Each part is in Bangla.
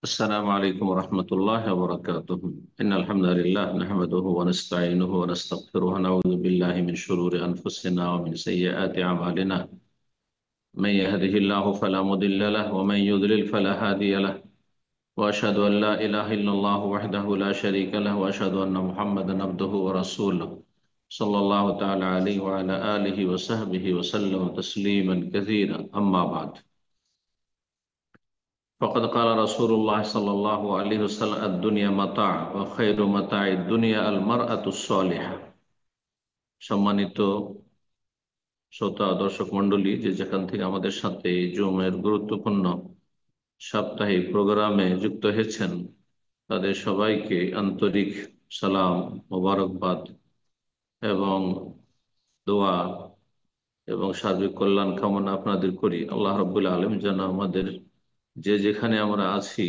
السلام عليكم ورحمة الله وبركاته. إن الحمد لله نحمده ونستعينه ونستغفره ونعوذ بالله من شرور أنفسنا ومن سيئات أعمالنا. من يهده الله فلا مضل له ومن يضلل فلا هادي له. وأشهد أن لا إله إلا الله وحده لا شريك له وأشهد أن محمدا عبده ورسوله صلى الله تعالى عليه وعلى آله وصحبه وسلم تسليما كثيرا. أما بعد، فقد قال رسول الله صلى الله عليه وسلم: الدنيا متاع وخير متاع الدنيا المرأة الصالحة। সম্মানিত শ্রোতা দর্শক মণ্ডলী, যে যেখান থেকে আমাদের সাথে এই জুমের গুরুত্বপূর্ণ সাপ্তাহিক প্রোগ্রামে যুক্ত হয়েছেন, তাদের সবাইকে আন্তরিক সালাম, মোবারকবাদ এবং দোয়া এবং সার্বিক কল্যাণ কামনা আপনাদের করি। আল্লাহ রাব্বুল আলামিন যেন আমাদের যে যেখানে আমরা আছি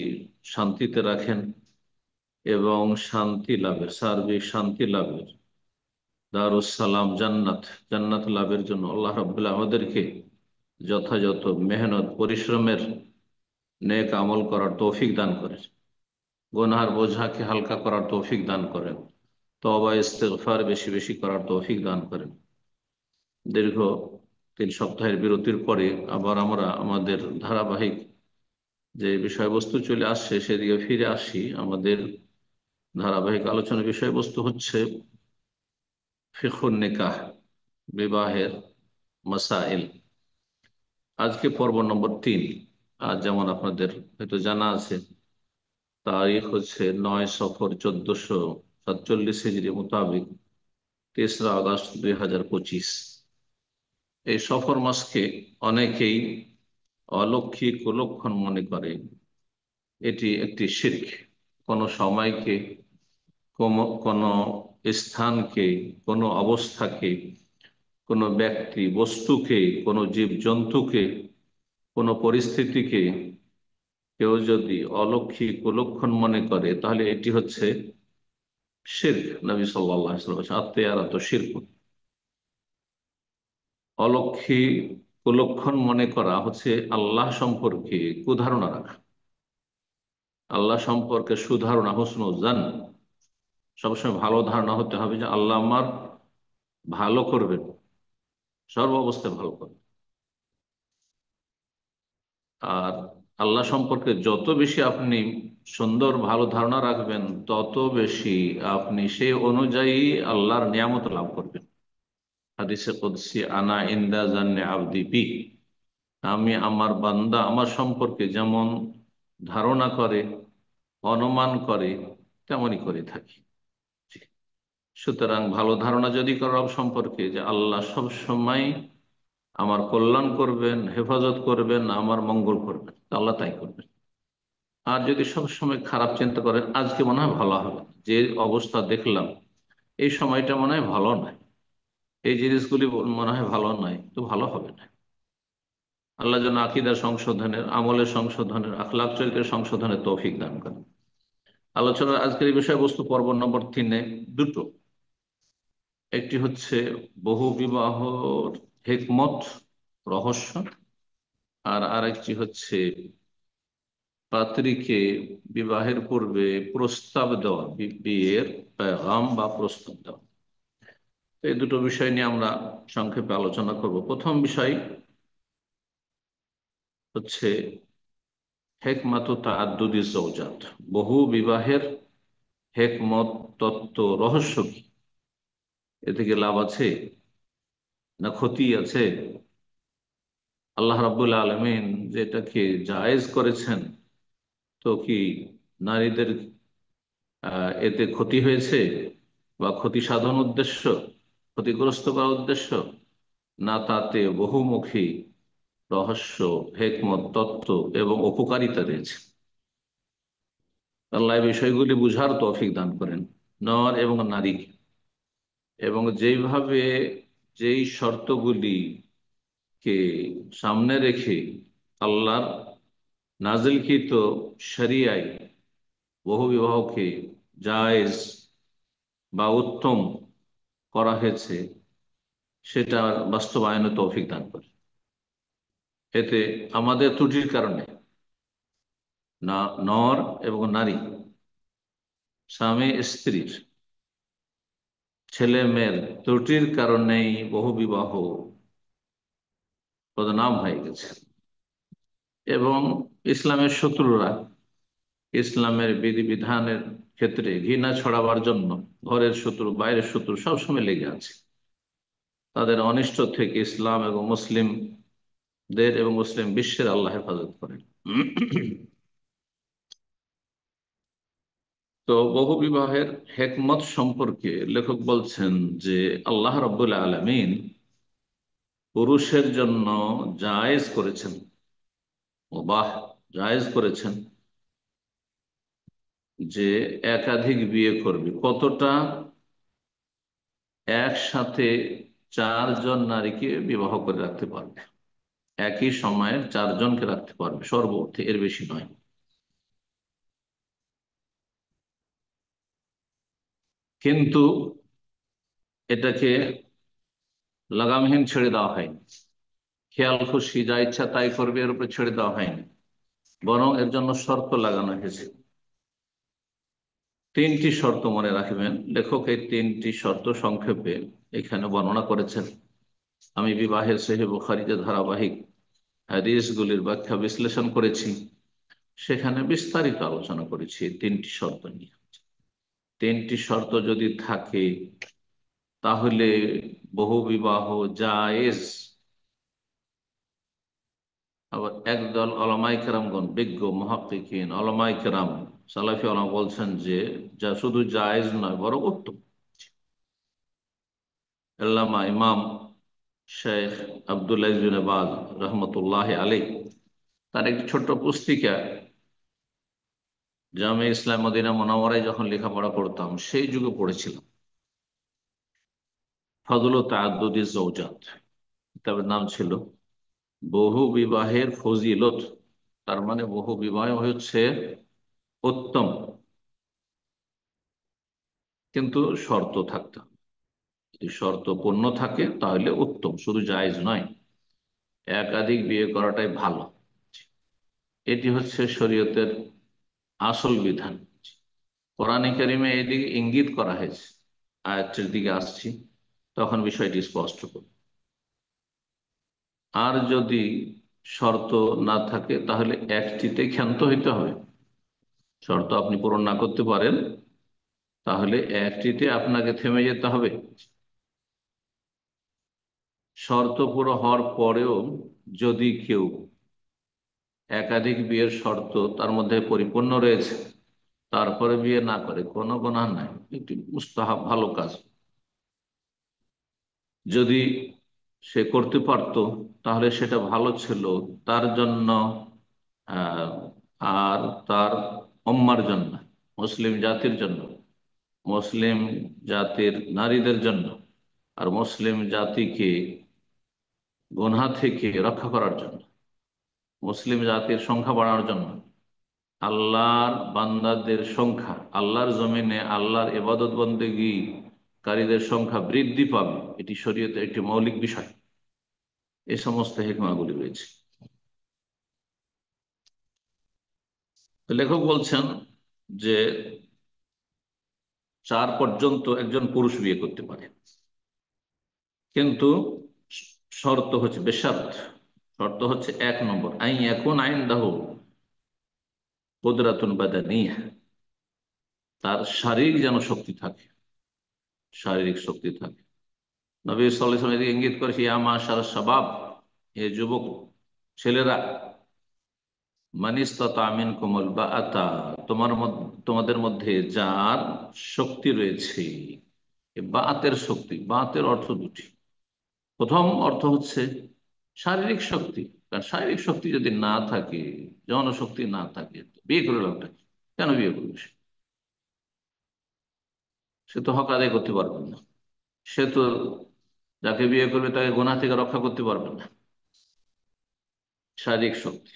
শান্তিতে রাখেন এবং শান্তি লাভের, সার্বিক শান্তি লাভের, দারুস সালাম জান্নাত, জান্নাত লাভের জন্য আল্লাহ রাব্বুল আমাদেরকে যথাযথ মেহনত পরিশ্রমের নেক আমল করার তৌফিক দান করেন, গুনাহের বোঝাকে হালকা করার তৌফিক দান করেন, তওবা ইস্তিগফার বেশি বেশি করার তৌফিক দান করেন। দীর্ঘ 3 সপ্তাহের বিরতির পরে আবার আমরা আমাদের ধারাবাহিক যে বিষয়বস্তু চলে আসছে সেদিকে ফিরে আসি। আমাদের ধারাবাহিক আলোচনার বিষয়বস্তু হচ্ছে ফিকহুন নিকাহ, বিবাহের মাসাইল। আজকে পর্ব নম্বর 3। আজ যেমন আপনাদের হয়তো জানা আছে, তারিখ হচ্ছে 9 সফর 1447 হিজরি মোতাবেক 3রা আগস্ট 2025। এই সফর মাসকে অনেকেই অলৌকিক কুলক্ষণ মনে করে। এটি একটি শিরক। কোনো সময়কে, কোনো স্থানকে, কোনো অবস্থাকে, কোনো ব্যক্তি বস্তুকে, কোনো জীব জন্তুকে, কোনো পরিস্থিতিকে কেউ যদি অলৌকিক কুলক্ষণ মনে করে, তাহলে এটি হচ্ছে শিরক। নবী সাল্লাল্লাহু আলাইহি ওয়াসাল্লাম বলেছেন, আত্মীয়ারা তো শিরক। অলৌকিক কুলক্ষণ মনে করা হচ্ছে আল্লাহ সম্পর্কে কুধারণা রাখা, আল্লাহ সম্পর্কে সুধারণা, হুসনুজ্জান। সবসময় ভালো ধারণা হতে হবে যে আল্লাহ আমার ভালো করবেন, সর্ব অবস্থায় ভালো করবেন। আর আল্লাহ সম্পর্কে যত বেশি আপনি সুন্দর ভালো ধারণা রাখবেন, তত বেশি আপনি সেই অনুযায়ী আল্লাহর নিয়ামত লাভ করবেন। হাদিসে কুদসি, আনা ইনদা জান্নে আবদি বি, আমি আমার বান্দা আমার সম্পর্কে যেমন ধারণা করে, অনুমান করে, তেমনই করে থাকি। সুতরাং ভালো ধারণা যদি করো রব সম্পর্কে, যে আল্লাহ সব সময় আমার কল্যাণ করবেন, হেফাজত করবেন, আমার মঙ্গল করবেন, তা আল্লাহ তাই করবেন। আর যদি সবসময় খারাপ চিন্তা করেন, আজকে মনে হয় ভালো হবে, যে অবস্থা দেখলাম এই সময়টা মনে হয় ভালো নয়, এই জিনিসগুলি মনে হয় ভালো নয়, তো ভালো হবে না। আল্লাহ যেন আকীদা সংশোধনের, আমলের সংশোধনের, আখলাক চরিত্রের সংশোধনের তৌফিক দান করেন। আলোচনার আজকের এই বিষয়বস্তু পর্ব নম্বর 3-এ দুটো। একটি হচ্ছে বহু বিবাহর হিকমত, রহস্য। আর আরেকটি হচ্ছে পাত্রীকে বিবাহের পূর্বে প্রস্তাব দেওয়া, বিয়ের পেগাম বা প্রস্তাব দেওয়া। তো এই দুটো বিষয় নিয়ে আমরা সংক্ষেপে আলোচনা করব। প্রথম বিষয় হচ্ছে হেকমাত তাআদ্দুদি জওজাত, বহু বিবাহের হেকমত, তত্ত্ব, রহস্য কি? এ থেকে লাভ আছে না ক্ষতি আছে? আল্লাহ রাব্বুল আলামিন যেটাকে জায়েজ করেছেন, তো কি নারীদের এতে ক্ষতি হয়েছে বা ক্ষতি সাধন উদ্দেশ্য, ক্ষতিগ্রস্ত করার উদ্দেশ্য, না তাতে বহুমুখী রহস্য, হেকমত, তত্ত্ব এবং উপকারিতা রয়েছে? আল্লাহ এই বিষয়গুলি বুঝার তৌফিক দান করেন নর এবং নারীকে, এবং যেইভাবে যেই শর্তগুলিকে সামনে রেখে আল্লাহর নাজিলকৃত শরিয়ায় বহু বিবাহকে জায়েজ বা উত্তম করা হয়েছে, সেটা বাস্তবায়নে তৌফিক দান করে। এতে আমাদের ত্রুটির কারণে না, নর এবং নারী, স্বামী স্ত্রীর, ছেলে মেয়ের ত্রুটির কারণেই বহু বিবাহ বদনাম হয়ে গেছে। এবং ইসলামের শত্রুরা ইসলামের বিধিবিধানের ক্ষেত্রে ঘৃণা ছড়াবার জন্য ঘরের শত্রু বাইরের শত্রু সবসময় লেগে আছে। তাদের অনিষ্ট থেকে ইসলাম এবং মুসলিমদের এবং মুসলিম বিশ্বের আল্লাহ হেফাজত করেন। তো বহু বিবাহের হেকমত সম্পর্কে লেখক বলছেন যে আল্লাহ রাব্বুল আলামিন পুরুষের জন্য জায়েজ করেছেন, মুবাহ জায়েজ করেছেন যে একাধিক বিয়ে করবে। কতটা? একসাথে চারজন নারীকে বিবাহ করে রাখতে পারবে, একই সময়ে চারজনকে রাখতে পারবে সর্বর্থে, এর বেশি নয়। কিন্তু এটাকে লাগামহীন ছেড়ে দেওয়া হয়নি, খেয়াল খুশি যা ইচ্ছা তাই করবে এর উপরে ছেড়ে দেওয়া হয়নি, বরং এর জন্য শর্ত লাগানো হয়েছে। তিনটি শর্ত মনে রাখবেন, লেখক এই তিনটি শর্ত সংক্ষেপে এখানে বর্ণনা করেছেন। আমি বিবাহের সহিহ বুখারী যে ধারাবাহিক হাদিসগুলির ব্যাখ্যা বিশ্লেষণ করেছি, সেখানে বিস্তারিত আলোচনা করেছি এই তিনটি শর্ত নিয়ে। তিনটি শর্ত যদি থাকে তাহলে বহু বিবাহ জায়েজ। আবার একদল ওলামায়ে কেরামগণ, বিজ্ঞ মুহাক্কিকিন ওলামায়ে কেরাম, সালাফি ওলামা বলছেন যে যা শুধু জায়েজ নয় বরং উত্তম। আল্লামা ইমাম শেখ আব্দুল আজিজ বিন বাজ রহমতুল্লাহ আলাইহ তার একটি ছোট্ট পুস্তিকা, জামে ইসলাম মদিনা মুনাওয়ারায় যখন লেখাপড়া করতাম সেই যুগে পড়েছিলাম, ফজলুত তাআদ্দুদি জওজাত, কিতাবের নাম ছিল বহু বিবাহের ফজিলত। তার মানে বহু বিবাহ হচ্ছে উত্তম, কিন্তু শর্ত থাকতে হবে। যদি শর্ত পূর্ণ থাকে তাহলে উত্তম, শুধু জায়েজ নয়। একাধিক বিয়ে করাটাই ভালো, এটি হচ্ছে শরীয়তের আসল বিধান। কোরআনে কারিমে এদিকে ইঙ্গিত করা হয়েছে, আয়াতের দিকে আসছি তখন বিষয়টি স্পষ্ট করব। আর যদি শর্ত না থাকে তাহলে একটিতে ক্ষান্ত হইতে হবে। শর্ত আপনি পূরণ না করতে পারেন তাহলে একটিতে আপনাকে থেমে যেতে হবে। শর্ত পুরো হওয়ার পরেও যদি কেউ একাধিক বিয়ের শর্ত তার মধ্যে পরিপূর্ণ রয়েছে তারপরে বিয়ে না করে, কোনো গুনাহ নাই, একটি মুস্তাহাব ভালো কাজ। যদি সে করতে পারত তাহলে সেটা ভালো ছিল তার জন্য, আহ, আর তার উম্মার জন্য, মুসলিম জাতির জন্য, মুসলিম জাতির নারীদের জন্য, আর মুসলিম জাতিকে গুনাহ থেকে রক্ষা করার জন্য, মুসলিম জাতির সংখ্যা বাড়ানোর জন্য, আল্লাহর বান্দাদের সংখ্যা, আল্লাহর জমিনে আল্লাহর ইবাদত বন্দেগী কারীদের সংখ্যা বৃদ্ধি পাবে, এটি শরীয়তের একটি মৌলিক বিষয়। এই সমস্ত হিকমাগুলি রয়েছে। তো লেখক বলছেন যে চার পর্যন্ত একজন পুরুষ বিয়ে করতে পারে, কিন্তু শর্ত হচ্ছে বেশারত, শর্ত হচ্ছে এক নম্বর আইন এখন আইন দাহ কুদরাতুন বাদানিয়া, তার শারীরিক যেন শক্তি থাকে, শারীরিক শক্তি থাকে। নবী সাল্লাল্লাহু আলাইহি ওয়াসাল্লাম এদিকে ইঙ্গিত করেছে, ইয়া মাশার শাবাব, হে যুবক ছেলেরা, মান ইসতাতা মিনকুমুল বাআতা, তোমাদের মধ্যে যার শক্তি রয়েছে। এ বাতের শক্তি, বাতের অর্থ দুটি। প্রথম অর্থ হচ্ছে শারীরিক শক্তি, কারণ শারীরিক শক্তি যদি না থাকে, জনশক্তি না থাকে, তো বিয়ে করে লাভটা কি? কেন বিয়ে করবে সে? সে তো হক আদায় করতে পারবে না, সে তো যাকে বিয়ে করবে তাকে গুনাহ থেকে রক্ষা করতে পারবে না। শারীরিক শক্তি।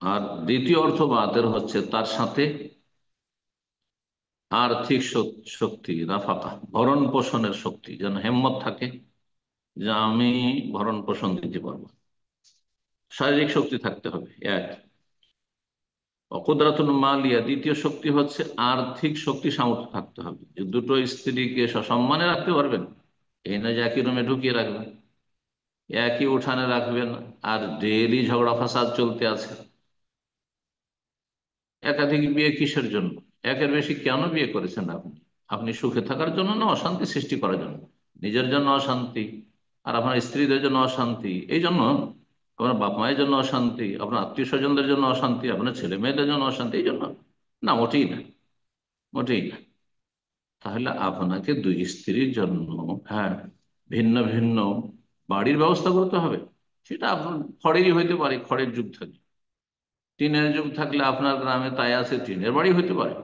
আর দ্বিতীয় অর্থ বাতের হচ্ছে তার সাথে আর্থিক শক্তি, নাফাকা, ভরণ পোষণের শক্তি, যেন হেম্মত থাকে যে আমি ভরণ পোষণ দিতে পারবো। শারীরিক শক্তি থাকতে হবে এক। অকুদরাতুন মালিয়া, দ্বিতীয় শক্তি হচ্ছে আর্থিক শক্তি, সামর্থ্য থাকতে হবে যে দুটো স্ত্রীকে সসম্মানে রাখতে পারবেন। এই না যে একই রুমে ঢুকিয়ে রাখবেন, একই উঠানে রাখবেন, আর ডেইলি ঝগড়া ফাসাদ চলতে আছে। একাধিক বিয়ে কিসের জন্য? একের বেশি কেন বিয়ে করেছেন আপনি? আপনি সুখে থাকার জন্য না অশান্তি সৃষ্টি করার জন্য? নিজের জন্য অশান্তি, আর আপনার স্ত্রীদের জন্য অশান্তি, এই জন্য আপনার বাপ মায়ের জন্য অশান্তি, আপনার আত্মীয় স্বজনদের জন্য অশান্তি, আপনার ছেলে মেয়েদের জন্য অশান্তি, এই জন্য না, মোটেই না, মোটেই না। তাহলে আপনাকে দুই স্ত্রীর জন্য, হ্যাঁ, ভিন্ন ভিন্ন বাড়ির ব্যবস্থা করতে হবে। সেটা আপনার খড়েরই হইতে পারে, খড়ের যুগ থাকে। টিনের যুগ থাকলে আপনার গ্রামে তাই আছে, টিনের বাড়ি হইতে পারে।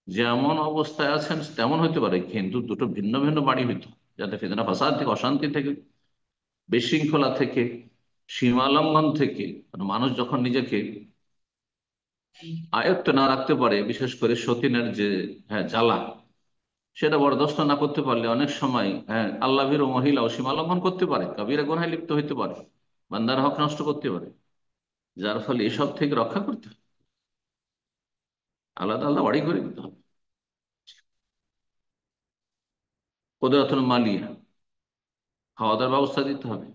যেমন অবস্থায় আছেন তেমন হইতে পারে, কিন্তু দুটো ভিন্ন ভিন্ন বাড়ি হইতো, যাতে ফিতনা ফাসাদ থেকে, অশান্তি থেকে, বিশৃঙ্খলা থেকে, সীমা লঙ্ঘন থেকে, মানে মানুষ যখন নিজেকে আয়ত্তে না রাখতে পারে, বিশেষ করে সতীনের যে, হ্যাঁ, জ্বালা, সেটা বরদাস্ত না করতে পারলে অনেক সময়, হ্যাঁ, আল্লাহ ভীরু মহিলাও সীমা লঙ্ঘন করতে পারে, কাবিরা গুনাহে লিপ্ত হইতে পারে, বান্দার হক নষ্ট করতে পারে। যার ফলে এসব থেকে রক্ষা করতে হবে, আলাদা আলাদা বাড়ি করে দিতে হবে। কুদরাতুল মালিয়া, খাওয়া দাওয়ার ব্যবস্থা দিতে হবে।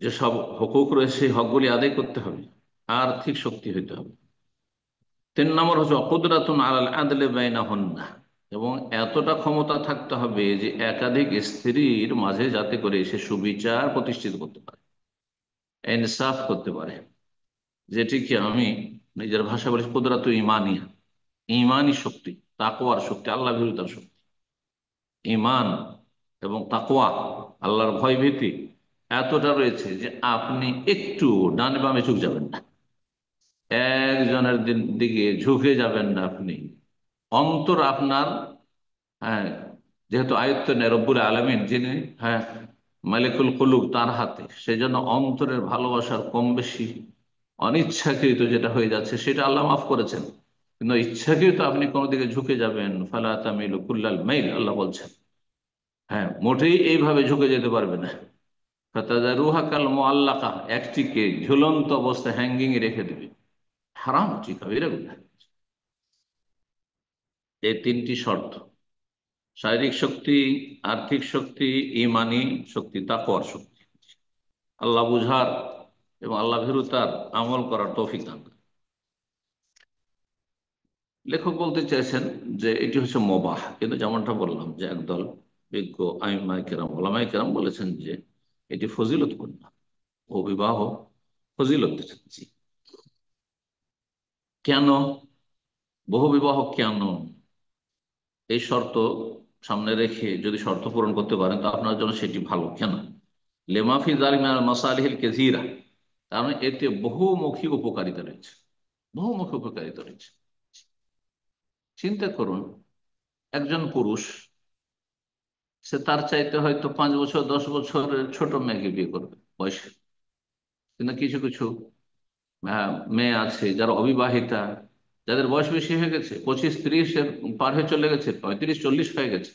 যেসব হকুক রয়েছে সেই হকগুলি আদায় করতে হবে। আর্থিক শক্তি হইতে হবে। 3 নম্বর হচ্ছে অকুদরাতুন আলাল আদলে বাইনাহুন্না, এবং এতটা ক্ষমতা থাকতে হবে যে একাধিক স্ত্রীর মাঝে যাতে করে সে সুবিচার প্রতিষ্ঠিত করতে পারে, ইনসাফ করতে পারে। যেটিকে আমি নিজের ভাষা বলি কুদরাতু ইমানিয়া, ইমানি শক্তি, তাকওয়ার শক্তি, আল্লাহ ভীরুতার শক্তি। ইমান এবং তাকওয়া, আল্লাহর ভয় ভীতি এতটা রয়েছে যে আপনি একটু ডানে বামে ঝুঁক যাবেন না, একজনের দিকে ঝুঁকে যাবেন না আপনি। অন্তর আপনার, হ্যাঁ, যেহেতু আয়ত্ত নেই রব্বুল আলামিন যিনি, হ্যাঁ, মালিকুল কুলুব, তার হাতে, সেজন্য অন্তরের ভালোবাসার কম বেশি অনিচ্ছাকৃত যেটা হয়ে যাচ্ছে সেটা আল্লাহ মাফ করেছেন। কিন্তু ইচ্ছাকৃত আপনি কোনো দিকে ঝুঁকে যাবেন, ফালা তামিলু কুল্লাল মাইল, আল্লাহ বলছেন। হ্যাঁ, মোটেই এইভাবে ঝুঁকে যেতে পারবে না। ফাতাযারুহা কাল মুআল্লাকা, একটিকে ঝুলন্ত অবস্থায় হ্যাঙ্গিং রেখে দেবে। হারাম, ঠিক হবে, এরকম। এই 3টি শর্ত: শারীরিক শক্তি, আর্থিক শক্তি, ইমানি শক্তি, তাকওয়ার শক্তি, আল্লাহ বুঝার এবং আল্লাহ ভীরুতার আমল করার তৌফিক দান করেন। লেখক বলতে চাইছেন যে এটি হচ্ছে মোবাহ, কিন্তু যেমনটা বললাম যে একদল বিজ্ঞ আইম্মায়ে কেরাম, ওলামায়ে কেরাম বলেছেন যে এটি ফজিলতপূর্ণ, ও বিবাহ ফজিলত। জি। কেন বহু বিবাহ, কেন এই শর্ত সামনে রেখে যদি শর্ত পূরণ করতে পারেন তো আপনার জন্য সেটি ভালো। কেন? লেমাফি জালিমাল মাসালিহিল কেসিরা, কারণ এতে বহুমুখী উপকারিতা রয়েছে, বহুমুখী উপকারিতা রয়েছে। চিন্তা করুন, একজন পুরুষ, সে তার চাইতে হয়তো 5 বছর 10 বছরের ছোট মেয়েকে বিয়ে করবে বয়সে, কিন্তু কিছু কিছু মেয়ে আছে যারা অবিবাহিতা, যাদের বয়স বেশি হয়ে গেছে, 25-30-এর পার হয়ে চলে গেছে, 35-40 হয়ে গেছে।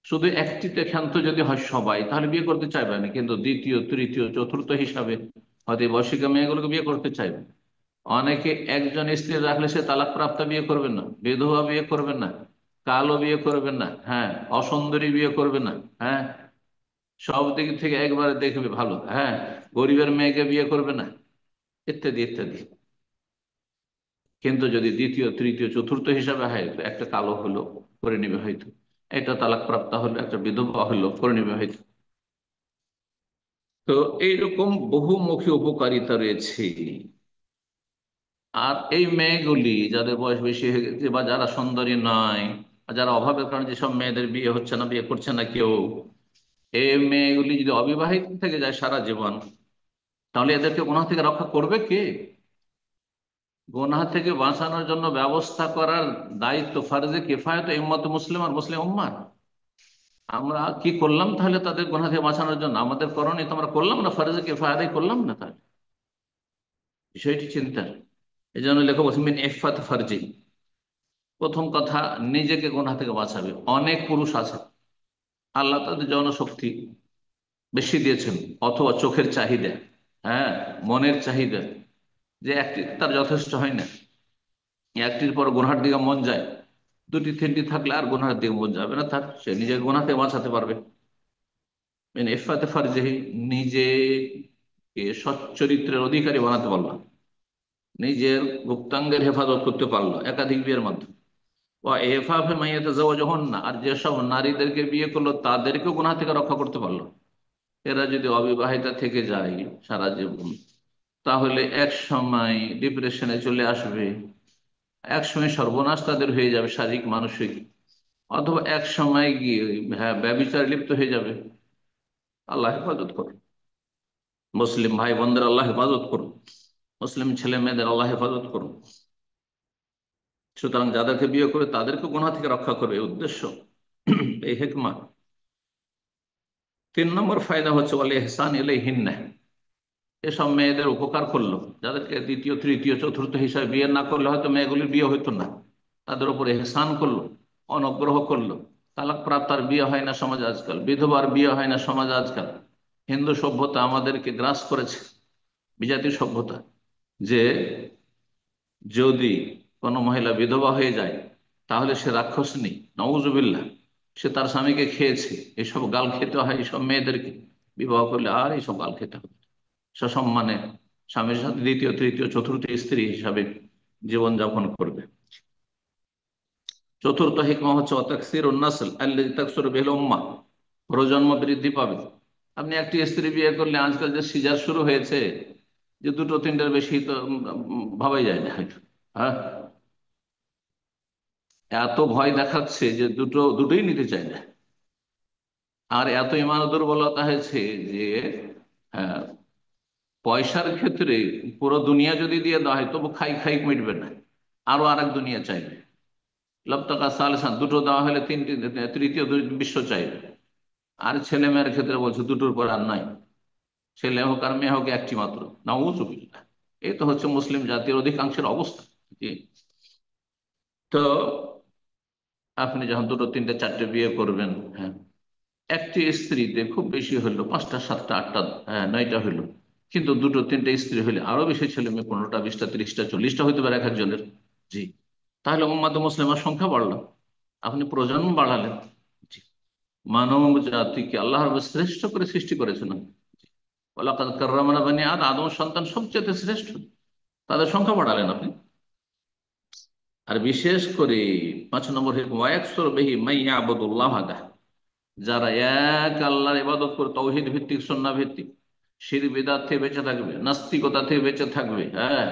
শুধু একটিতে ক্ষান্ত যদি হয় সবাই, তাহলে বিয়ে করতে চাইবে না, কিন্তু দ্বিতীয় তৃতীয় চতুর্থ হিসাবে হয়তো এই বয়সিকা মেয়েগুলোকে বিয়ে করতে চাইবে। অনেকে একজন স্ত্রী রাখলে সে তালাক প্রাপ্তা বিয়ে করবেন না, বিধবা বিয়ে করবেন না, কালো বিয়ে করবেন না, হ্যাঁ, অসুন্দরী বিয়ে করবে না, হ্যাঁ, সব দিক থেকে একবারে দেখবে ভালো, হ্যাঁ, গরিবের মেয়েকে বিয়ে করবে না, ইত্যাদি ইত্যাদি। কিন্তু যদি দ্বিতীয় তৃতীয় চতুর্থ হিসাবে হয় তো একটা কালো হলো করে নেবে হয়তো, একটা তালাক প্রাপ্তা হলো, একটা বিধবা হলো করে নেবে হয়তো। তো এইরকম বহুমুখী উপকারিতা রয়েছে। আর এই মেয়েগুলি যাদের বয়স বেশি হয়ে গেছে বা যারা সুন্দরী নয়, বা যারা অভাবের কারণে যেসব মেয়েদের বিয়ে হচ্ছে না, বিয়ে করছে না কেউ, এই মেয়েগুলি যদি অবিবাহিত থেকে যায় সারা জীবন, তাহলে এদেরকে গুনাহ থেকে রক্ষা করবে কে? গুনাহ থেকে বাঁচানোর জন্য ব্যবস্থা করার দায়িত্ব, ফারজে কিফায়াত উম্মত মুসলিম আর মুসলিম উম্মাহ। আমরা কি করলাম তাহলে তাদের গুনাহ থেকে বাঁচানোর জন্য? আমাদের করণীয় তো আমরা করলাম না, ফারজে কিফায়াত করলাম না, তাহলে বিষয়টি চিন্তার। এই জন্য লেখক বলছেন মিন ইফাত ফারজি, প্রথম কথা নিজেকে গুনাহ থেকে বাঁচাবে। অনেক পুরুষ আছে আল্লাহ তাদের জনশক্তি বেশি দিয়েছেন, অথবা চোখের চাহিদা, হ্যাঁ, মনের চাহিদা, যে একটি তার যথেষ্ট হয় না, একটির পর গুনহার দিকে মন যায়, দুটি তিনটি থাকলে আর গুনহার দিকে মন যাবে না, তার সে নিজের গুনাহ থেকে বাঁচাতে পারবে। ইফাতে ফারজেহি, নিজেকে সচ্চরিত্রের অধিকারী বানাতে পারলো, নিজের গুপ্তাঙ্গের হেফাজত করতে পারলো একাধিক বিয়ের মাধ্যমে। ও এফাফে মাইয়াতে যাওয়া যখন না, আর যেসব নারীদেরকে বিয়ে করলো তাদেরকেও গুনাহ থেকে রক্ষা করতে পারলো। এরা যদি অবিবাহিতা থেকে যায় সারা জীবন, তাহলে এক সময় ডিপ্রেশনে চলে আসবে, এক সময় সর্বনাশ তাদের হয়ে যাবে শারীরিক মানসিক, অথবা এক সময় গিয়ে হ্যাঁ ব্যভিচারে লিপ্ত হয়ে যাবে। আল্লাহ হেফাজত করুন। মুসলিম ভাই বোনদের আল্লাহ হেফাজত করুন, মুসলিম ছেলে মেয়েদের আল্লাহ হেফাজত করুন। সুতরাং যাদেরকে বিয়ে করে তাদেরকে গুনাহ থেকে রক্ষা করবে, এই উদ্দেশ্য, এই হেকমা। 3 নম্বর ফায়দা হচ্ছে ওয়াল ইহসান ইলাইহিন্না, এসব মেয়েদের উপকার করলো, যাদেরকে দ্বিতীয় তৃতীয় চতুর্থ হিসাবে বিয়ে না করলে হয়তো মেয়েগুলির বিয়ে হইতো না, তাদের উপর এহসান করলো, অনুগ্রহ করলো। তালাক প্রাপ্তার বিয়ে হয় না সমাজে আজকাল, বিধবার বিয়ে হয় না সমাজে আজকাল। হিন্দু সভ্যতা আমাদেরকে গ্রাস করেছে, বিজাতি সভ্যতা, যে যদি কোনো মহিলা বিধবা হয়ে যায় তাহলে সে রাক্ষসনী, নওজুবিল্লাহ, সে তার স্বামীকে খেয়েছে, এসব গাল খেতে হয় এইসব মেয়েদেরকে। বিবাহ করলে আর এইসব গাল খেতে হবে, সসম্মানে স্বামীর সাথে দ্বিতীয় তৃতীয় চতুর্থ স্ত্রী হিসাবে জীবনযাপন করবে। চতুর্থ হিকমা হচ্ছে অতাকসির নাসল আল্লাযী তাকসুরু বিহিল উম্মাহ, প্রজন্ম বৃদ্ধি পাবে। আপনি একটি স্ত্রী বিয়ে করলে আজকাল যে সিজার শুরু হয়েছে, যে দুটো তিনটার বেশি তো ভাবাই যায় না হয়তো। হ্যাঁ, এত ভয় দেখাচ্ছে যে দুটোই নিতে চায় না। আর এত ইমান দুর্বলতা হয়েছে যে হ্যাঁ, পয়সার ক্ষেত্রে পুরো দুনিয়া যদি দিয়ে দেওয়া হয় তবু খাই খাই মিটবে না, আরো আর এক দুনিয়া চাইবে। লপ্তাকা সালসান, দুটো দেওয়া হলে তিনটি, তৃতীয় বিশ্ব চাইবে। আর ছেলে মেয়ের ক্ষেত্রে বলছে দুটোর পর আর নাই, ছেলে হোক আর মেয়ে হোক একটি মাত্র। নাউজুবিল্লাহ। এই তো হচ্ছে মুসলিম জাতির অধিকাংশের অবস্থা। জি। তো আপনি যখন দুটো তিনটে চারটে বিয়ে করবেন, হ্যাঁ, একটি স্ত্রীতে খুব বেশি হলো 5টা 7টা 8টা, হ্যাঁ 9টা হইলো, কিন্তু দুটো তিনটে স্ত্রী হলে আরো বেশি ছেলে মেয়ে, 15টা 20টা 30টা 40টা হইতে পারে এক একজনের। জি। তাহলে উম্মাতে মুসলিমার সংখ্যা বাড়লো, আপনি প্রজন্ম বাড়ালেন। জি। মানব জাতিকে আল্লাহ রাব্বুল শ্রেষ্ঠ করে সৃষ্টি করেছেন। ওয়ালাকাদ কাররামনা বানি আদম, আদম সন্তান সবচেয়ে শ্রেষ্ঠ, তাদের সংখ্যা বাড়ালেন আপনি। আর বিশেষ করে 5 নম্বর হিকমা ওয়ায়াকসুরু বিহি মাইয়া আবুদুল্লাহ ওয়াহদাহ, যারা এক আল্লাহর ইবাদত করে, তৌহিদ ভিত্তিক সুন্নাহ ভিত্তিক, শিরক বিদআত থেকে বেঁচে থাকবে, নাস্তিকতা থেকে বেঁচে থাকবে, হ্যাঁ,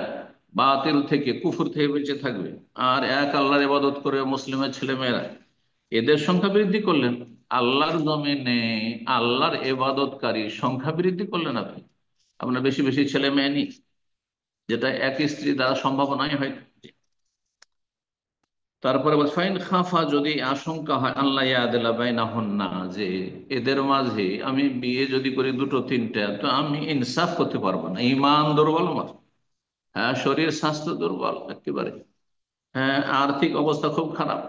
বাতিল থেকে কুফর থেকে বেঁচে থাকবে, আর এক আল্লাহর ইবাদত করে মুসলিমের ছেলেমেয়েরা, এদের সংখ্যা বৃদ্ধি করলেন। আল্লাহর জমিনে আল্লাহর ইবাদতকারী সংখ্যা বৃদ্ধি করলেন আপনি। আপনার বেশি বেশি ছেলে মেয়ে নেই, যেটা এক স্ত্রী দ্বারা সম্ভব নয় হয়। তারপরে বলছে ফাইন খাফা, যদি আশঙ্কা হয়, আল্লাহ ইয়াদিলা বাইনাহুন্না, যে এদের মাঝে আমি বিয়ে যদি করি দুটো তিনটা, তো আমি ইনসাফ করতে পারবো না, ইমান দুর্বল আমার, হ্যাঁ শরীর স্বাস্থ্য দুর্বল একেবারে, হ্যাঁ আর্থিক অবস্থা খুব খারাপ,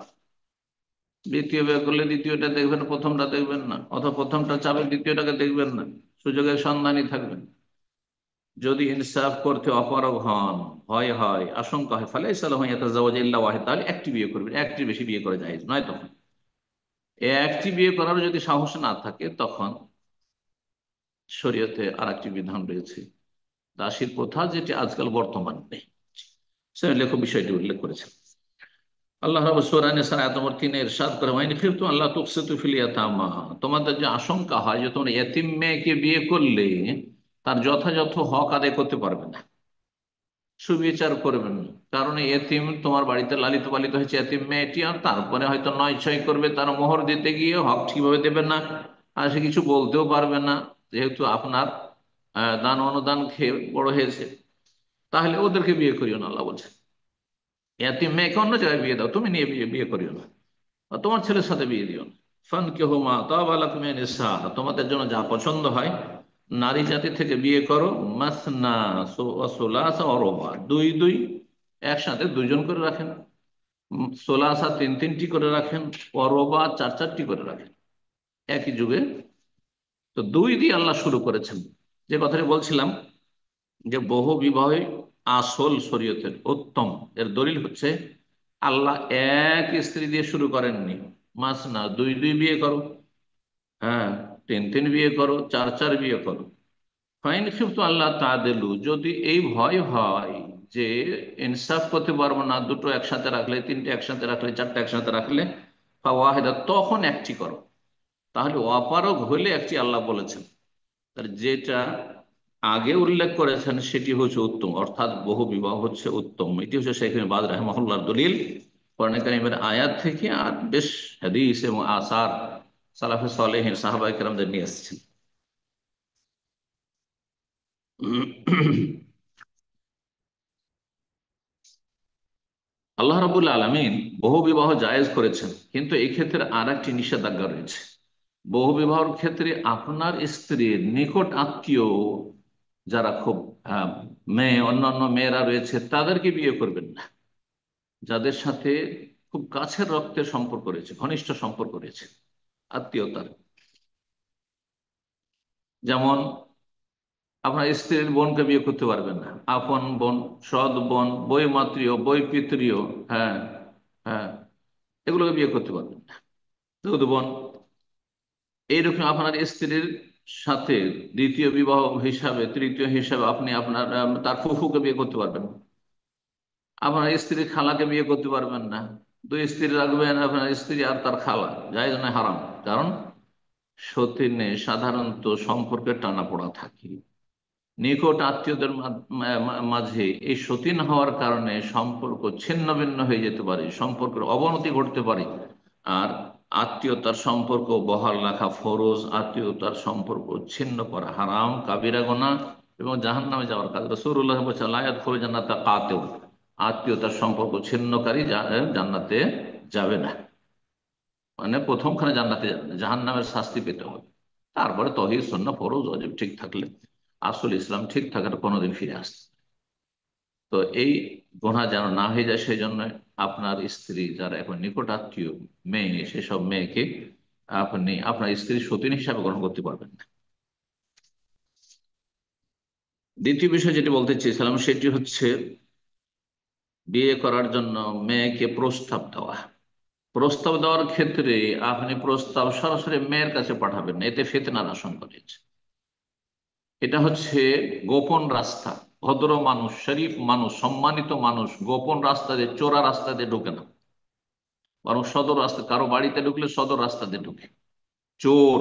দ্বিতীয় বিয়ে করলে দ্বিতীয়টা দেখবেন, প্রথমটা দেখবেন না, অথবা প্রথমটা চাবেন দ্বিতীয়টাকে দেখবেন না, সুযোগের সন্ধানই থাকবেন। যদি ইনসাফ করতে অপারগ হন, ভয় হয়, আশঙ্কা হয়, ফালাইসা লাহু ইয়াতাজাওয়াজু ইল্লা ওয়াহিদ, তাহলে একটি বিয়ে করবেন, একটি বেশি বিয়ে করা যায় নয়। তখন একটি বিয়ে করার যদি সাহস না থাকে, তখন শরীয়তে আর একটি বিধান রয়েছে, দাসীর প্রথা, যেটি আজকাল বর্তমান নেই। সে লেখক বিষয়টি উল্লেখ করেছেন। আল্লাহ রাব্বুল সূরা নিসা আয়াত নম্বর 3 ইরশাদ করে, ওয়াইন খিফতুম আল্লাহ তুকসিতু ফিল ইয়াতামা, তোমাদের যে আশঙ্কা হয় যে তোমরা এতিম মেয়েকে বিয়ে করলে তার যথাযথ হক আদায় করতে পারবে না, সুবিচার করবেন না। কারণ এতিম তোমার বাড়িতে লালিত পালিত হয়েছে এতিম মেয়েটি, আর তারপরে হয়তো নয় ছয় করবে, তার মোহর দিতে গিয়ে হক ঠিকভাবে দেবে না, আর সে কিছু বলতেও পারবে না, যেহেতু আপনার দান অনুদান খেয়ে বড় হয়েছে। তাহলে ওদেরকে বিয়ে করিও না, আল্লাহ বলছে। এতিম মেয়েকে অন্য জায়গায় বিয়ে দাও, তুমি নিয়ে বিয়ে বিয়ে করিও না, আর তোমার ছেলের সাথে বিয়ে দিও না। ফানকিহুমা তাবা লাকুম মিনান নিসা, তোমাদের জন্য যা পছন্দ হয় নারী জাতি থেকে বিয়ে করো। মাসনা ওয়া সুলাসা ওয়া রুবা, দুই দুই, একসাথে দুইজন করে রাখেন। সোলাসা তিন তিনটি করে রাখেন, ও রোবা চার চারটি করে রাখেন। একই যুগে তো দুই দিয়ে আল্লাহ শুরু করেছেন। যে কথাটি বলছিলাম, যে বহু বিবাহই আসল শরীয়তের উত্তম। এর দলিল হচ্ছে আল্লাহ এক স্ত্রী দিয়ে শুরু করেননি। মাস না দুই দুই বিয়ে করো, হ্যাঁ, তিন তিন বিয়ে করো, চার চার বিয়ে করো। ফাইন খিফতু আল্লাহ তাদেলু, যদি এই ভয় হয় যে ইনসাফ করতে পারবো না, দুটো একসাথে রাখলে, তিনটে একসাথে রাখলে, চারটে একসাথে রাখলে, ফাওয়াহিদা, তখন একটি করো। তাহলে অপারগ হলে একটি আল্লাহ বলেছেন। তার যেটা আগে উল্লেখ করেছেন সেটি হচ্ছে উত্তম, অর্থাৎ বহু বিবাহ হচ্ছে উত্তম। এটি হচ্ছে শেখ বাজ রাহিমাহুল্লাহর দলিল কোরআন কারীমের আয়াত থেকে, আর বেশ হাদিস এবং আসার সালাফে সালেহিন সাহাবায়ে কেরামদের নিয়ে এসেছেন। আল্লাহ রাবুল আলমিন বহু বিবাহ জায়েজ করেছেন, কিন্তু এই ক্ষেত্রে আর একটি নিষেধাজ্ঞা রয়েছে। বহু বিবাহের ক্ষেত্রে আপনার স্ত্রীর নিকট আত্মীয় যারা খুব আহ, মেয়ে, অন্যান্য মেয়েরা রয়েছে, তাদেরকে বিয়ে করবেন না। যাদের সাথে খুব কাছের রক্তের সম্পর্ক রয়েছে, ঘনিষ্ঠ সম্পর্ক রয়েছে, আত্মীয়তার, যেমন আপনার স্ত্রীর বোনকে বিয়ে করতে পারবেন না, আপন বোন, সৎ বোন, বৈমাত্রীয়, বৈপিত্রীয়, হ্যাঁ, হ্যাঁ, এগুলোকে বিয়ে করতে পারবেন না। দুধ বোন, এইরকম আপনার স্ত্রীর সাথে দ্বিতীয় বিবাহ হিসাবে, তৃতীয় হিসাবে আপনি আপনার তার ফুফুকে বিয়ে করতে পারবেন না। আপনার স্ত্রীর খালাকে বিয়ে করতে পারবেন না। দুই স্ত্রী রাখবেন, আপনার স্ত্রী আর তার খালা, জায়েজ নয়, হারাম। কারণ সতীনে সাধারণত সম্পর্কের টানাপোড়া থাকে, নিকট আত্মীয়দের মাঝে এই সতীন হওয়ার কারণে সম্পর্ক ছিন্ন ভিন্ন হয়ে যেতে পারে, সম্পর্কের অবনতি ঘটতে পারে। আর আত্মীয়তার সম্পর্ক বহাল রাখা ফরজ, আত্মীয়তার সম্পর্ক ছিন্ন করা হারাম, কাবিরা গুনাহ এবং জাহান্নামে যাওয়ার কাজ। রাসূলুল্লাহ বলেছেন লা ইয়াদখুলু জান্নাতা কাতিউ, আত্মীয়তার সম্পর্ক ছিন্নকারী জান্নাতে যাবে না। মানে প্রথমখানে জান্নাতে যাবে না, জাহান্নামের শাস্তি পেতে হবে। তারপরে তহিদ সুন্নাহ ফরজ ওয়াজিব ঠিক থাকলে, আসল ইসলাম ঠিক থাকার কোনোদিন ফিরে আসতে। তো এই গুনাহ যেন না হয়ে যায়, সেই জন্য আপনার স্ত্রী যারা এখন নিকট আত্মীয় মেয়ে, সেসব মেয়েকে আপনি আপনার স্ত্রীর সতীন হিসাবে গ্রহণ করতে পারবেন না। দ্বিতীয় বিষয় যেটি বলতে চেয়েছিলাম সেটি হচ্ছে বিয়ে করার জন্য মেয়েকে প্রস্তাব দেওয়া। প্রস্তাব দেওয়ার ক্ষেত্রে আপনি প্রস্তাব সরাসরি মেয়ের কাছে পাঠাবেন না, এতে ফিতনার আশঙ্কা রয়েছে। এটা হচ্ছে গোপন রাস্তা। ভদ্র মানুষ, শরীফ মানুষ, সম্মানিত মানুষ গোপন রাস্তা দিয়ে, চোরা রাস্তা দিয়ে ঢুকে না, বরং সদর রাস্তা, কারো বাড়িতে ঢুকলে সদর রাস্তা দিয়ে ঢুকে। চোর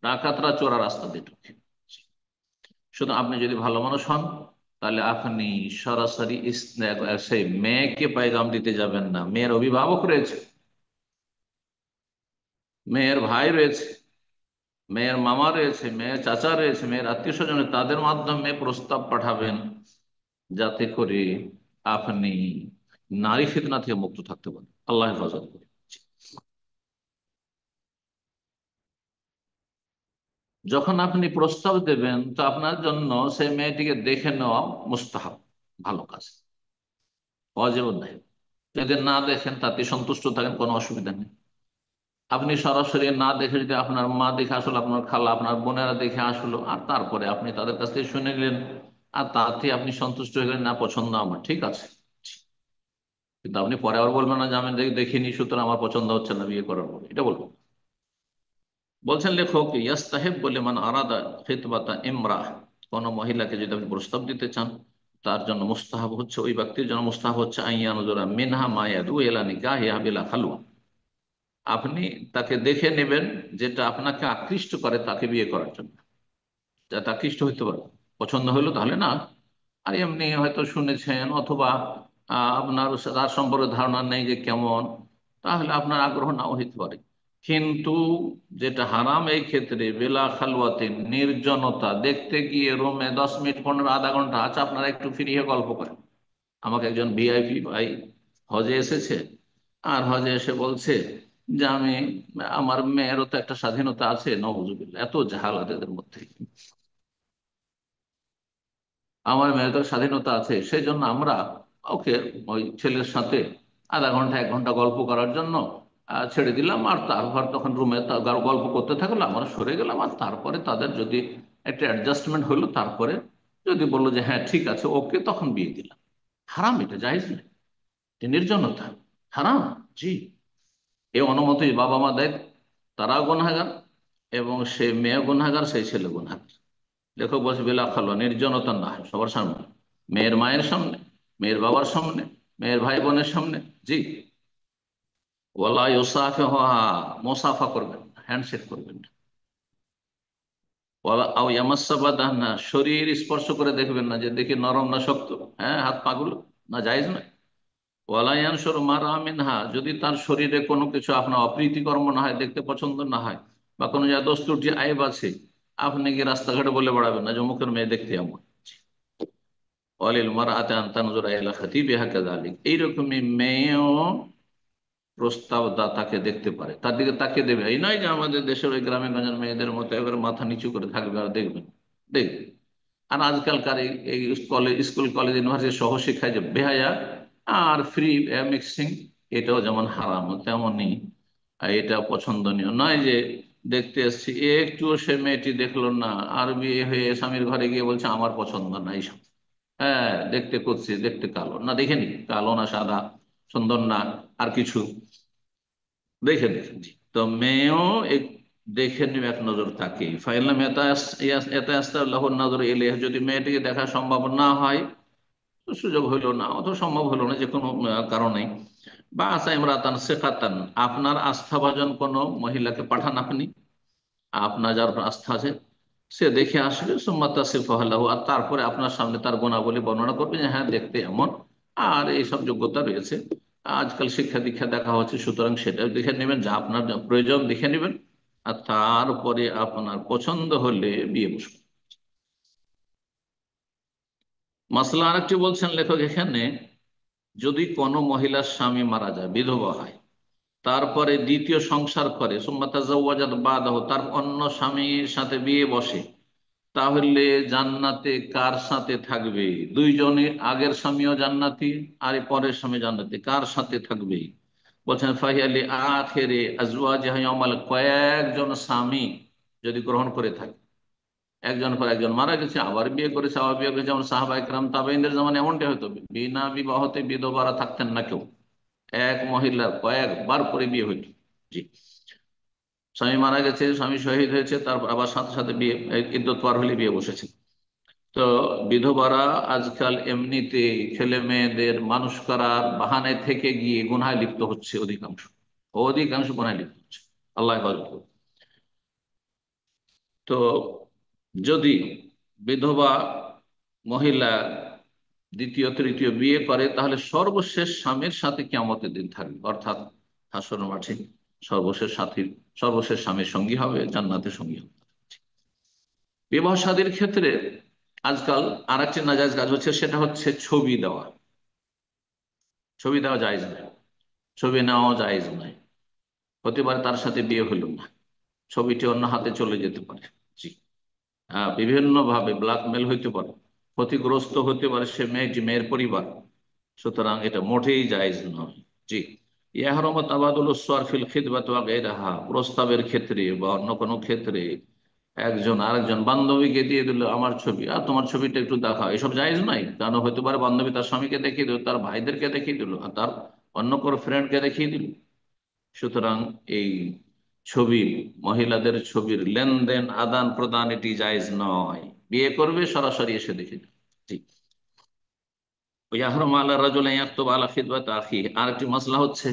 ডাকাতরা চোরা রাস্তা দিয়ে ঢুকে। শুধু আপনি যদি ভালো মানুষ হন, তাহলে আপনি সরাসরি সেই মেয়েকে পায়গাম দিতে যাবেন না। মেয়ের অভিভাবক রয়েছে, মেয়ের ভাই রয়েছে, মেয়ের মামা রয়েছে, মেয়ের চাচা রয়েছে, মেয়ের আত্মীয় স্বজন, তাদের মাধ্যমে প্রস্তাব পাঠাবেন, যাতে করে আপনি নারী ফিতনা থেকে মুক্ত থাকতে পারেন। আল্লাহ হেফাজত করে। যখন আপনি প্রস্তাব দেবেন, তো আপনার জন্য সেই মেয়েটিকে দেখে নেওয়া মুস্তাহাব, ভালো কাজ, ওয়াজিব নাই। যদি না দেখেন, তাতে সন্তুষ্ট থাকেন, কোনো অসুবিধা নেই। আপনি সরাসরি না দেখে, যদি আপনার মা দেখে আসলো, আপনার খালা, আপনার বোনেরা দেখে আসলো, আর তারপরে আপনি তাদের কাছ থেকে শুনে নিলেন, আর তাতে আপনি সন্তুষ্ট হয়ে গেলেন, না পছন্দ আমার, ঠিক আছে। কিন্তু আপনি পরে আবার বলবেন না যে আমি দেখিনি সুতরাং আমার পছন্দ হচ্ছে না বিয়ে করার পর, এটা বলবো না। বলছেন লেখক, ইয়াস্তাহেব বলে মান আরাদা খিতবাতা ইমরা, কোন মহিলাকে যদি আপনি প্রস্তাব দিতে চান, তার জন্য মুস্তাহাব হচ্ছে, ওই ব্যক্তির জন্য মুস্তাহাব হচ্ছে আইয়া নজরা মিনহা মায়াদু এলা নিকাহিহা বিলা খালওয়া, আপনি তাকে দেখে নেবেন যেটা আপনাকে আকৃষ্ট করে তাকে বিয়ে করার জন্য, যাতে আকৃষ্ট হইতে পারে। পছন্দ হইলো তাহলে না, আর এমনি হয়তো শুনেছেন, অথবা আপনার তার সম্পর্কে ধারণা নেই যে কেমন, তাহলে আপনার আগ্রহ নাও হইতে পারে। কিন্তু যেটা হারাম এই ক্ষেত্রে, বেলা খালওয়াতে, নির্জনতা, দেখতে গিয়ে রুমে 10 মিনিট, 15, আধা ঘন্টা, আচ্ছা আপনারা একটু ফিরিয়ে গল্প করেন। আমাকে একজন ভিআইপি ভাই হজে এসেছে, আর হজে এসে বলছে যে আমি, আমার মেয়েরও তো একটা স্বাধীনতা আছে, নওয়াজুবিল্লাহ, এত জাহালাত এদের মধ্যে, আমার মেয়ের তো স্বাধীনতা আছে, সেই জন্য আমরা ওকে ওই ছেলের সাথে আধা ঘন্টা 1 ঘন্টা গল্প করার জন্য ছেড়ে দিলাম, আর তারপর তখন রুমে গল্প করতে থাকলো, আমরা সরে গেলাম, আর তারপরে তাদের যদি একটা অ্যাডজাস্টমেন্ট হলো, তারপরে যদি বললো যে হ্যাঁ ঠিক আছে ওকে, তখন বিয়ে দিলাম। হারাম, এটা জায়েজ নয়, এটা নির্জনতা, হারাম। জি, এ অনুমতি বাবা মা দেয়, তারাও গুনাহগার, এবং সে মেয়ে গুনাহগার, সেই ছেলে গুনাহগার। লেখক বলছে বেলা খালো, নির্জনতা না, সবার সামনে, মেয়ের মায়ের সামনে, মেয়ের বাবার সামনে, মেয়ের ভাই বোনের সামনে। জি, ওয়ালা ইউসাফে হা, মোসাফা করবেন না, হ্যান্ডশেক করবেন না। ওয়ালা আও ইয়ামাসসা বাদানা, শরীর স্পর্শ করে দেখবেন না, যে দেখি নরম না শক্ত, হ্যাঁ হাত পাগুলো, না জায়েজ না। ওয়ালা ইয়ানসুর মারা মিনহা, যদি তার শরীরে কোনো কিছু আপনার অপ্রীতিকর মনে হয়, দেখতে পছন্দ না হয়, বা কোনো যা দোষ ত্রুটি আইব আছে, আপনি কি রাস্তাঘাটে বলে বেড়াবেন না যে মুখের মেয়ে দেখতে এমন। ওয়ালিল মারআতি আন তানজুরা ইলা খাতিবিহা কাযালিক, এইরকমই মেয়েও প্রস্তাব দাতাকে দেখতে পারে, তার দিকে তাকিয়ে দেবে। এই নয় যে আমাদের দেশের ওই গ্রামে গঞ্জের মেয়েদের মতো এবার মাথা নিচু করে থাকবে আর দেখবেন, দেখবে। আর আজকালকার এই কলেজ, স্কুল কলেজ ইউনিভার্সিটি সহ শিক্ষায় যে বেহায়া আর ফ্রি মিক্সিং, এটাও যেমন হারাম তেমনই এটা পছন্দনীয় নয়। যে দেখতে এসছি, একটুও সে মেয়েটি দেখলো না, আর বিয়ে হয়ে স্বামীর ঘরে গিয়ে বলছে আমার পছন্দ না এইসব। হ্যাঁ, দেখতে করছি, দেখতে কালো না, দেখেনি কালো না সাদা, সুন্দর না, আর কিছু দেখে দেখেন। তো মেয়েও দেখে নিবে এক নজর তাকে, ফাইলাম এত আস্তে আল্লাহর নজর এলে, যদি মেয়েটিকে দেখা সম্ভব না হয়, তো সুযোগ হইল না অথবা সম্ভব হলো না যে কোনো কারণে, বা আসা ইমরাতান সেকাতান, আপনার আস্থাভাজন কোনো মহিলাকে পাঠান আপনি, আপনার যার উপর আস্থা আছে, সে দেখে আসবে, সুম্মাতা সিফাহাল্লাহু, আর তারপরে আপনার সামনে তার গুণাবলী বর্ণনা করবে যে হ্যাঁ দেখতে এমন, আর এইসব যোগ্যতা রয়েছে। আজকাল শিক্ষা দীক্ষা দেখা হচ্ছে, সুতরাং সেটা দেখে নেবেন, যা আপনার যা প্রয়োজন দেখে নেবেন, আর তারপরে আপনার পছন্দ হলে বিয়ে বসবেন। মাসলা আরেকটি বলছেন লেখক এখানে, যদি কোনো মহিলার স্বামী মারা যায়, বিধবা হয়, তারপরে দ্বিতীয় সংসার করে, সুম্মা তাজাওয়াজাত বাদাহু, তার অন্য স্বামীর সাথে বিয়ে বসে, তাহলে জান্নাতে কার সাথে থাকবে? দুইজনে, আগের স্বামীও জান্নাতি আর এই পরের স্বামী জান্নাতি, কার সাথে থাকবে? বলছেন ফাহিয়ালি আখেরে আজওয়াজিহা ইয়াউমাল, কয়েকজন স্বামী যদি গ্রহণ করে থাকে, একজন পর একজন মারা গেছে, আবার বিয়ে করেছে, আবার বিয়ে করেছে, যেমন সাহাবা ইকরাম তাবেঈনদের জামানে এমনটাই হতো, বিনা বিবাহতে বিধবারা থাকতেন না কেউ, এক মহিলার কয়েকবার করে বিয়ে হইত। জি, স্বামী মারা গেছে, স্বামী শহীদ হয়েছে, তারপর আবার সাথে সাথে বিয়ে, ইদ্যত পার হলে বিয়ে বসেছে। তো বিধবারা আজকাল এমনিতে ছেলে মেয়েদের মানুষ করার বাহানায় থেকে গিয়ে গুনায় লিপ্ত হচ্ছে, অধিকাংশ অধিকাংশ গুনায় লিপ্ত হচ্ছে, আল্লাহ হেফাজত করুন। তো যদি বিধবা মহিলা দ্বিতীয় তৃতীয় বিয়ে করে, তাহলে সর্বশেষ স্বামীর সাথে কিয়ামতের দিন থাকবে, অর্থাৎ হাসরের মাঠে সর্বশেষ সাথী, সর্বশেষ স্বামীর সঙ্গী হবে, জান্নাতের সঙ্গী হবে। বিবাহ শাদীর ক্ষেত্রে আজকাল আর একটি নাজায়েজ কাজ হচ্ছে, সেটা হচ্ছে ছবি দেওয়া। ছবি দেওয়া জায়েজ নয়, ছবি নেওয়াও জায়েজ নয়। হতে পারে তার সাথে বিয়ে হলো না, ছবিটি অন্য হাতে চলে যেতে পারে। জি, হ্যাঁ, বিভিন্ন ভাবে ব্ল্যাকমেল হইতে পারে, ক্ষতিগ্রস্ত হতে পারে সে মেয়েটি, মেয়ের পরিবার। সুতরাং এটা মোটেই জায়েজ নয়। জি, ইয়াহরম তাবাদুল সুয়ার ফিল খিদবাত ওয়া গায়রিহা, প্রস্তাবের ক্ষেত্রে বা অন্য কোনো ক্ষেত্রে একজন আরেকজন, বান্ধবীকে দিয়ে দিল আমার ছবি, আর তোমার ছবিটা একটু দেখাও, এসব জায়েজ নাই। কারণ হতে পারে বান্ধবী তার স্বামীকে দেখিয়ে দিল, তার ভাইদেরকে দেখিয়ে দিল, আর তার অন্য কোনো ফ্রেন্ডকে দেখিয়ে দিল। সুতরাং এই ছবি, মহিলাদের ছবির লেনদেন আদান প্রদান, এটি জায়েজ নয়। বিয়ে করবে সরাসরি এসে দেখে নেবে। জি, ইয়াহরুম আলা রাজুল আন ইয়াকতুব আলা খিদবাত আখি, আরেকটি মাসলা হচ্ছে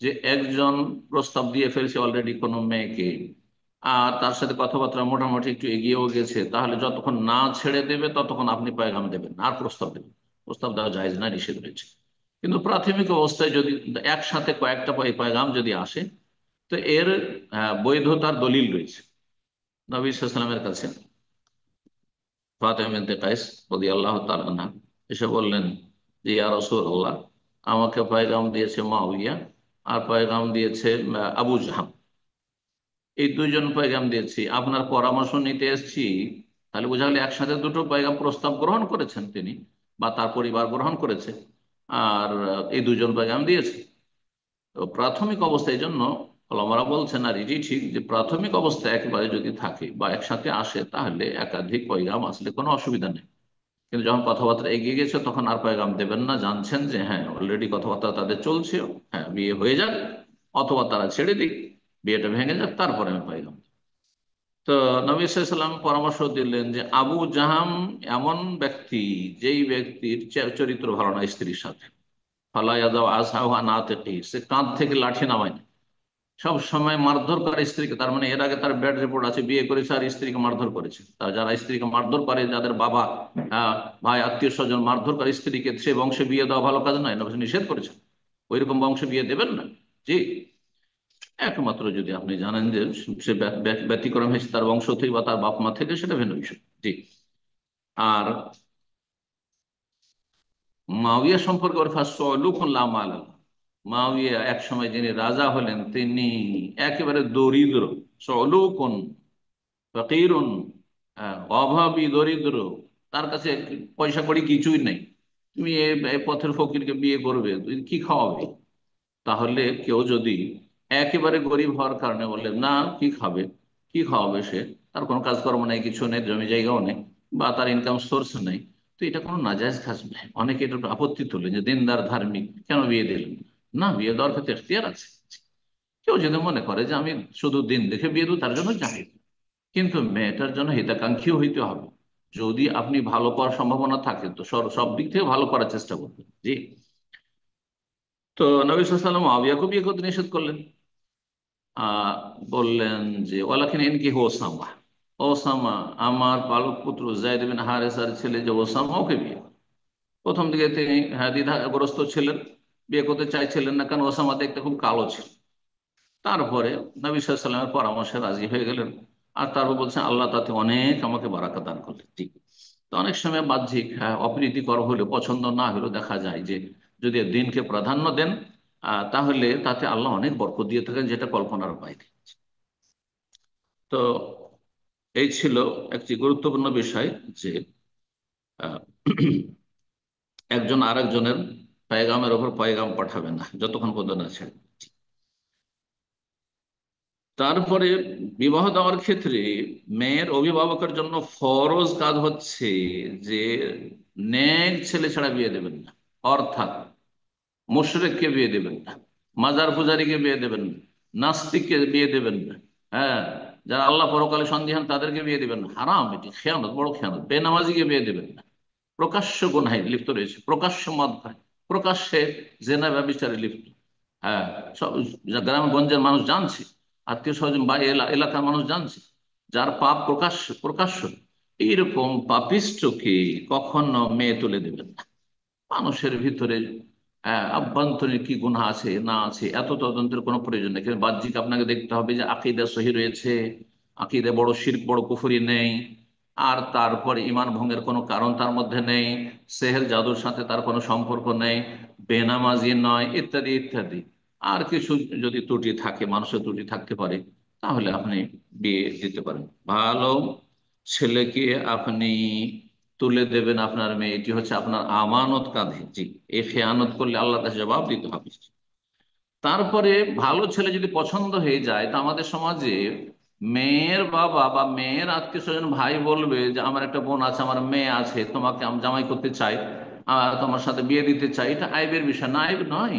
যে একজন প্রস্তাব দিয়ে ফেলছে অলরেডি কোনো মেয়েকে, আর তার সাথে কথাবার্তা মোটামুটি একটু এগিয়েও গেছে, তাহলে যতক্ষণ না ছেড়ে দেবে ততক্ষণ আপনি পয়গাম দেবেন না, আর প্রস্তাব দেবেন। প্রস্তাব দেওয়া জায়েজ না, নিষেধ রয়েছে। কিন্তু প্রাথমিক অবস্থায় যদি একসাথে কয়েকটা পয়গাম যদি আসে, তো এর বৈধতার দলিল রয়েছে। নবী সাল্লাল্লাহু আলাইহি ওয়াসাল্লামের কাছে ফাতেমা বিনতে কায়েস রাদিয়াল্লাহু তাআলা আনহা এসে বললেন যে ইয়া রাসূলুল্লাহ, আমাকে পয়গাম দিয়েছে মুআবিয়া, আর পয়গাম দিয়েছে আবু জাহাম, এই দুইজন পয়গাম দিয়েছি, আপনার পরামর্শ নিতে এসেছি। তাহলে বোঝা গেল একসাথে দুটো পয়গাম প্রস্তাব গ্রহণ করেছেন তিনি, বা তার পরিবার গ্রহণ করেছে, আর এই দুজন পয়গাম দিয়েছে। তো প্রাথমিক অবস্থায়, এই জন্য ওলামারা বলছেন, আর এটি ঠিক, যে প্রাথমিক অবস্থায় একেবারে যদি থাকে বা একসাথে আসে, তাহলে একাধিক পয়গাম আসলে কোনো অসুবিধা নেই। কিন্তু যখন কথাবার্তা এগিয়ে গেছে তখন আর পয়গাম দেবেন না, জানছেন যে হ্যাঁ অলরেডি কথাবার্তা তাদের চলছে, হ্যাঁ বিয়ে হয়ে যাক অথবা তারা ছেড়ে দিক, বিয়েটা ভেঙে যাক, তারপরে আমি পয়গাম। তো নবী সাল্লাল্লাহু আলাইহি ওয়াসাল্লাম পরামর্শ দিলেন যে আবু জাহাম এমন ব্যক্তি, যেই ব্যক্তির চরিত্র ভালো না স্ত্রীর সাথে, ফালা ইয়াদাউ আসাহু আন আতিকি, সে কাঁধ থেকে লাঠি নামায় না, সব সময় মারধর করে স্ত্রীকে। তার মানে এর আগে তার ব্যাড রিপোর্ট আছে, বিয়ে করেছে আর স্ত্রীকে মারধর করেছে। তার যারা স্ত্রীকে মারধর করে, যাদের বাবা ভাই আত্মীয় স্বজন মারধর করে স্ত্রীকে, সে বংশে বিয়ে দেওয়া ভালো কাজ নয়, নবী নিষেধ করেছে, ওইরকম বংশে বিয়ে দেবেন না। জি, একমাত্র যদি আপনি জানেন যে সে ব্যতিক্রম হয়েছে তার বংশ থেকে বা তার বাপ মা থেকে, সেটা ভিন্ন বিষয়। জি। আর মাউইয়া সম্পর্কে ওর মাউইয়া এক সময় যিনি রাজা হলেন, তিনি একেবারে দরিদ্র, সলুকুন ফকিরুন, অভাবী দরিদ্র, তার কাছে পয়সা কড়ি কিছুই নেই। তুমি এ পথের ফকিরকে বিয়ে করবে, তুমি কি খাওয়াবে? তাহলে কেউ যদি একেবারে গরিব হওয়ার কারণে বলে না, কি খাবে, কি খাওয়াবে সে, তার কোনো কাজকর্ম নেই, কিছু নেই, জমি জায়গাও নেই, বা তার ইনকাম সোর্স নেই, তো এটা কোনো নাজায়েজ কাজ নয়। অনেকে এটার উপর আপত্তি তোলেন যে দিনদার ধার্মিক কেন বিয়ে দিলেন না, বিয়ে দেওয়ার ক্ষেত্রে এখতিয়ার আছে। কেউ যদি মনে করে যে আমি শুধু দিন দেখে বিয়ে দেবো, তার জন্য চাই, কিন্তু মেয়েটার জন্য হিতাকাঙ্ক্ষীও হইতে হবে। যদি আপনি ভালো করার সম্ভাবনা থাকে তো সব দিক থেকে ভালো করার চেষ্টা করবেন। জি। তো নবী সাল্লাল্লাহু আলাইহি ওয়াসাল্লাম মুআবিয়াকে বিয়ে করতে নিষেধ করলেন। আহ বললেন যে ওয়ালাকিন ইনকি হো ওসামা, ওসামা আমার পালক পুত্র যায়েদ বিন হারেসার ছেলে যে ওসামা, ওকে বিয়ে করো। প্রথম দিকে তিনি হ্যাঁ দ্বিধাগ্রস্ত ছিলেন, বিয়ে করতে চাইছিলেন না, কারণ ওসামা দেখতে খুব কালো ছিল। তারপরে নবী সাল্লাল্লাহু আলাইহি ওয়াসাল্লামের পরামর্শে রাজি হয়ে গেলেন। আর তারপর বলছেন আল্লাহ তাতে অনেক আমাকে বারাকা দান করলেন। ঠিক। তো অনেক সময় বাহ্যিক হ্যাঁ অপ্রীতিকর হলে, পছন্দ না হলেও দেখা যায় যে যদি দিনকে প্রাধান্য দেন, তাহলে তাতে আল্লাহ অনেক বরকত দিয়ে থাকেন, যেটা কল্পনার বাইরে। তো এই ছিল একটি গুরুত্বপূর্ণ বিষয় যে আহ, একজন আরেকজনের পয়গামের ওপর পয়গাম পাঠাবে না যতক্ষণ পর্যন্ত না ছেড়ে। তারপরে বিবাহ দেওয়ার ক্ষেত্রে মেয়ের অভিভাবকের জন্য ফরজ কাজ হচ্ছে যে নেক ছেলে ছাড়া বিয়ে দেবেন না। অর্থাৎ মুশরিককে বিয়ে দেবেন না, মাজার পূজারীকে বিয়ে দেবেন না, নাস্তিককে বিয়ে দেবেন না, হ্যাঁ যারা আল্লাহ পরকালে সন্দিহান তাদেরকে বিয়ে দেবেন না। হারাম, এটি খেয়ানত, বড় খেয়ানত। বেনামাজিকে বিয়ে দেবেন না, প্রকাশ্য গুনাহে লিপ্ত রয়েছে, প্রকাশ্য মদ খায়, প্রকাশ্যে জেনা ব্যভিচারে লিপ্ত। হ্যাঁ, সব গ্রামগঞ্জের মানুষ জানছে, আত্মীয় স্বজন বা এলাকার মানুষ জানছে, যার পাপ প্রকাশ্য প্রকাশ্য। এইরকম পাপিষ্ঠকে কখনো মেয়ে তুলে দেবেন না। মানুষের ভিতরে আভ্যন্তরীণ কি গুনাহ আছে না আছে এত তদন্তের কোনো প্রয়োজন নেই, কিন্তু বাহ্যিক আপনাকে দেখতে হবে যে আকীদা সহি রয়েছে, আকীদা বড় শিরক বড় কুফরি নেই, আর তারপরে ইমান ভঙ্গের কোনো কারণ তার মধ্যে নেই, সেহের জাদুর সাথে তার কোনো সম্পর্ক নেই, বেনামাজি নয়, ইত্যাদি ইত্যাদি। আর কিছু যদি ত্রুটি থাকে, মানুষের ত্রুটি থাকতে পারে, তাহলে আপনি বিয়ে দিতে পারেন। ভালো ছেলেকে আপনি তুলে দেবেন আপনার মেয়ে, এটি হচ্ছে আপনার আমানত কাঁধে। জি, এই খেয়ানত করলে আল্লাহ কাছে জবাব দিতে হবে। তারপরে ভালো ছেলে যদি পছন্দ হয়ে যায়, তা আমাদের সমাজে মেয়ের বাবা বা মেয়ের আত্মীয় স্বজন ভাই বলবে যে আমার একটা বোন আছে, আমার মেয়ে আছে, তোমাকে আমি জামাই করতে চাই, তোমার সাথে বিয়ে দিতে চাই, এটা আইবের বিষয় না, আইব নয়।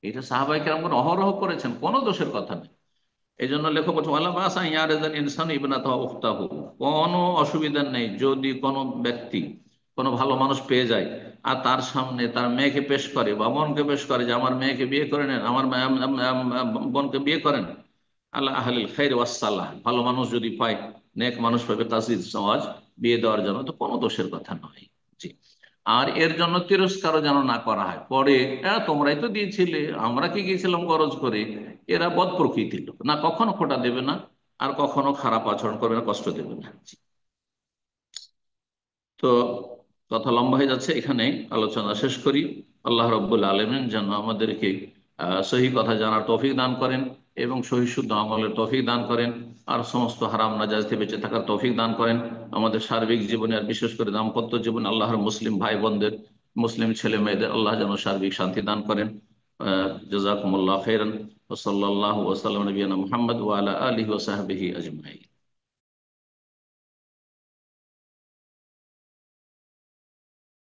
এটা সাহাবায়ে কেরাম অহরহ করেছেন, কোনো দোষের কথা নেই। এই জন্য লেখক বলছে ওয়ালা বাসা ইয়ারেজাল ইনসান ইবনাতাহু ওয়া উখতাহু, কোনো অসুবিধা নেই যদি কোনো ব্যক্তি কোনো ভালো মানুষ পেয়ে যায় আর তার সামনে তার মেয়েকে পেশ করে বা বোনকে পেশ করে যে আমার মেয়েকে বিয়ে করে নেন, আমার বোনকে বিয়ে করেন। আল্লাহ আহলিল খাইর ওয়াসসালাহ, ভালো মানুষ যদি পায়, নেক মানুষ পাবে তাসদিদ সমাজ, বিয়ে দেওয়ার জন্য তো কোনো দোষের কথা নয়। জি। আর এর জন্য তিরস্কারও যেন না করা হয় পরে, হ্যাঁ তোমরাই তো দিয়েছিলে, আমরা কি গিয়েছিলাম গরজ করে। এরা বদ প্রকৃতির লোক না, কখনো খোটা দেবে না, আর কখনো খারাপ আচরণ করবে না, কষ্ট দেবে না। তো কথা লম্বা হয়ে যাচ্ছে, এখানে আলোচনা শেষ করি। আল্লাহ রব্বুল আলমিন যেন আমাদেরকে সহি কথা জানার তৌফিক দান করেন এবং সহি শুদ্ধ আমলের তৌফিক দান করেন, আর সমস্ত হারাম নাজায়েজ থেকে বেঁচে থাকার তৌফিক দান করেন। আমাদের সার্বিক জীবনে আর বিশেষ করে দাম্পত্য জীবনে আল্লাহর মুসলিম ভাই বোনদের, মুসলিম ছেলে মেয়েদের আল্লাহ যেন সার্বিক শান্তি দান করেন। জাযাকুমুল্লাহ খাইরান ওয়া সাল্লাল্লাহু ওয়া সাল্লাম নবিয়ানা মুহাম্মদ ওয়া আলা আলিহি ওয়া সাহবিহি আজমাইন।